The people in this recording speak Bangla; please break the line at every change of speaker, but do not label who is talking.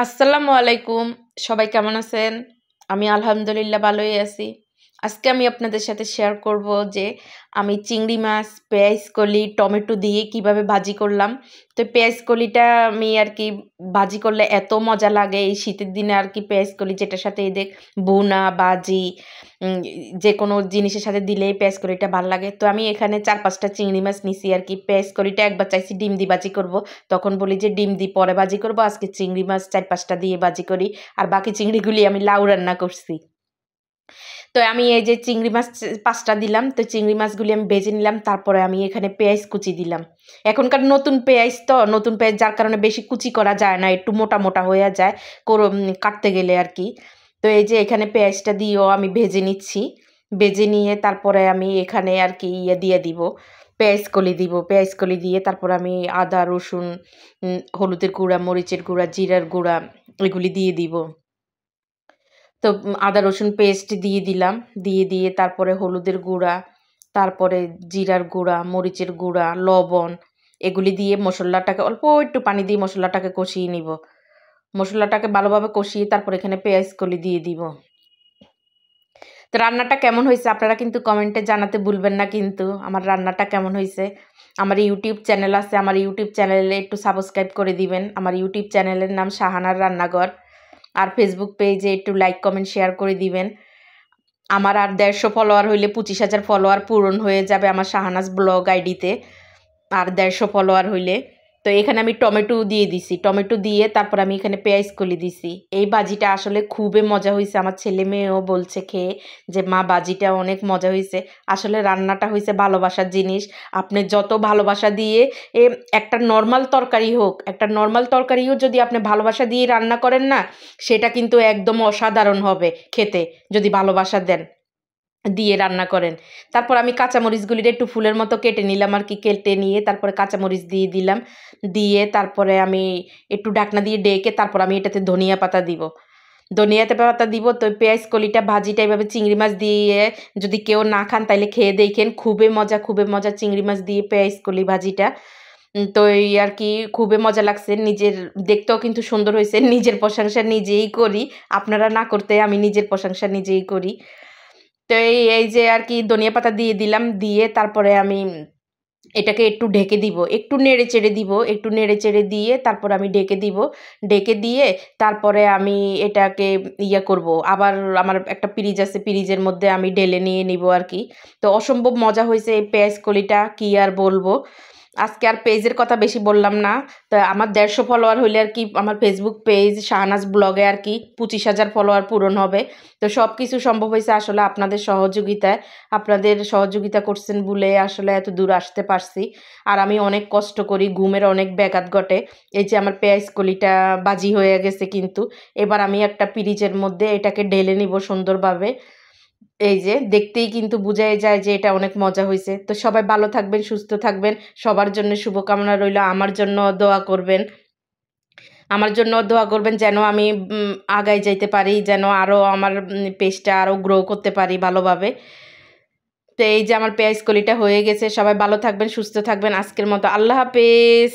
আসসালামু আলাইকুম। সবাই কেমন আছেন? আমি আলহামদুলিল্লাহ ভালোই আছি। আজকে আমি আপনাদের সাথে শেয়ার করব যে আমি চিংড়ি মাছ, পেঁয়াজ কলি, টমেটো দিয়ে কিভাবে ভাজি করলাম। তো পেঁয়াজ কলিটা আমি আরকি ভাজি করলে এত মজা লাগে এই শীতের দিনে আরকি পেঁয়াজ কলি যেটার সাথে ভুনা, ভাজি যেকোনো জিনিসের সাথে দিলেই পেঁয়াজ কলিটা ভাল লাগে। তো আমি এখানে ৪-৫ টা চিংড়ি মাছ নিছি আরকি। পেঁয়াজ কলিটা একবার চাইছি ডিম দিয়ে ভাজি করব। তখন বলি যে ডিম দিয়ে পরে ভাজি করব। আজকে চিংড়ি মাছ ৪-৫ টা দিয়ে ভাজি করি। আর বাকি চিংড়িগুলি আমি লাউ রান্না করছি। তো আমি এই যে চিংড়ি মাছ ৫ টা দিলাম। তো চিংড়ি মাছগুলি আমি ভেজে নিলাম। তারপরে আমি এখানে পেঁয়াজ কুচি দিলাম। এখনকার নতুন পেঁয়াজ তো, নতুন পেঁয়াজ যার কারণে বেশি কুচি করা যায় না। একটু মোটা, মোটা হইয়া যায় কাটতে গেলে আরকি। তো এই যে এখানে পেঁয়াজটা দিয়েও আমি ভেজে নিচ্ছি। ভেজে নিয়ে তারপরে আমি এখানে আরকি দিয়ে দিব। পেঁয়াজ কলি দিব। পেঁয়াজ কলি দিয়ে তারপর আমি আদা, রসুন, হলুদের গুঁড়া, মরিচের গুঁড়া, জিরার গুঁড়া এগুলি দিয়ে দিব। তো আদা রসুন পেস্ট দিয়ে দিলাম। দিয়ে তারপরে হলুদের গুঁড়া, তারপরে জিরার গুঁড়া, মরিচের গুঁড়া, লবণ এগুলি দিয়ে মসল্লাটাকে অল্প একটু পানি দিয়ে মসল্লাটাকে কষিয়ে নিব। মসল্লাটাকে ভালোভাবে কষিয়ে তারপর এখানে পেঁয়াজ কলি দিয়ে দিব। তো রান্নাটা কেমন হইছে আপনারা কিন্তু কমেন্টে জানাতে ভুলবেন না কিন্তু আমার রান্নাটা কেমন হইছে। আমার ইউটিউব চ্যানেল আছে, আমার ইউটিউব চ্যানেলে একটু সাবস্ক্রাইব করে দিবেন। আমার ইউটিউব চ্যানেলের নাম শাহানার রান্নাঘর। আর ফেসবুক পেজে একটু লাইক, কমেন্ট, শেয়ার করে দিবেন। আমার আর ১৫০ ফলোয়ার হইলে ২৫,০০০ ফলোয়ার পূরণ হয়ে যাবে আমার শাহানাজ ব্লগ আইডিতে। আর ১৫০ ফলোয়ার হইলে। তো এখানে আমি টমেটো দিয়ে দিছি। টমেটো দিয়ে তারপর আমি এখানে পেঁয়াজ কলি দিছি। এই ভাজিটা আসলে খুবই মজা হইছে। আমার ছেলে-মেয়েও বলছে খেয়ে যে, "মা ভাজিটা অনেক মজা হইছে।" আসলে রান্নাটা হইছে ভালোবাসার জিনিস। আপনি যত ভালোবাসা দিয়ে এ একটা নরমাল তরকারি হোক, একটা নরমাল তরকারিও যদি আপনি ভালোবাসা দিয়ে রান্না করেন না, সেটা কিন্তু একদম অসাধারণ হবে খেতে, যদি ভালোবাসা দেন। দিয়ে রান্না করেন। তারপর আমি কাঁচামরিচগুলির একটু ফুলের মতো কেটে নিলাম আরকি। কেটে নিয়ে তারপরে কাঁচামরিচ দিয়ে দিলাম। দিয়ে তারপরে আমি একটু ঢাকনা দিয়ে ডেকে তারপর আমি এটাতে ধনিয়া পাতা দিব। ধনিয়া পাতা দিব। তো পেঁয়াজ কলিটা ভাজিটা এভাবে চিংড়ি মাছ দিয়ে যদি কেউ না খান তাইলে খেয়ে দেখেন। খুবই মজা চিংড়ি মাছ দিয়ে পেঁয়াজ কলি ভাজিটা। তো এই আরকি খুবই মজা লাগছে। দেখতেও কিন্তু সুন্দর হইছে। নিজের প্রশংসা নিজেই করি। আপনারা না করতে আমি নিজের প্রশংসা নিজেই করি। তো এই যে আরকি ধনিয়া পাতা দিয়ে দিলাম। দিয়ে তারপরে আমি এটাকে একটু ঢেকে দিব। একটু নেড়েচেড়ে দিব। একটু নেড়েচেড়ে দিয়ে তারপর আমি ঢেকে দিব। ঢেকে দিয়ে তারপরে আমি এটাকে করব। আবার আমার একটা পিরিচ আছে। পিরিচের মধ্যে আমি ঢেলে নিয়ে নিব আরকি। তো অসম্ভব মজা হইছে এই পেঁয়াজ কলিটা, কি আর বলবো। আজকে আর পেজের কথা বেশি বললাম না। তো আমার ১৫০ ফলোয়ার হইলে আরকি আমার ফেসবুক পেজ শাহনাজ ব্লগে আরকি ২৫,০০০ ফলোয়ার পূরণ হবে। তো সবকিছু সম্ভব হইছে আসলে আপনাদের সহযোগিতায়। আপনাদের সহযোগিতা করছেন বলে আসলে এতদূর আসতে পারছি। আর আমি অনেক কষ্ট করি, ঘুমের অনেক ব্যাঘাত ঘটে। এই যে আমার পেঁয়াজ কলিটা ভাজি হয়ে গেছে কিন্তু। এবার আমি একটা পিরিচের মধ্যে এটাকে ঢেলে নিব সুন্দরভাবে। এই যে দেখতেই কিন্তু বুঝাই যায় যে এটা অনেক মজা হইছে। তো সবাই ভালো থাকবেন, সুস্থ থাকবেন। সবার জন্য শুভকামনা রইলো। আমার জন্য দোয়া করবেন। আমার জন্য দোয়া করবেন যেন আমি আগায় যাইতে পারি। যেন আরো আমার পেজটা আরো গ্রো করতে পারি ভালোভাবে। তো এই যে আমার পেঁয়াজ কলিটা হয়ে গেছে। সবাই ভালো থাকবেন, সুস্থ থাকবেন। আজকের মতো আল্লাহ হাফেজ।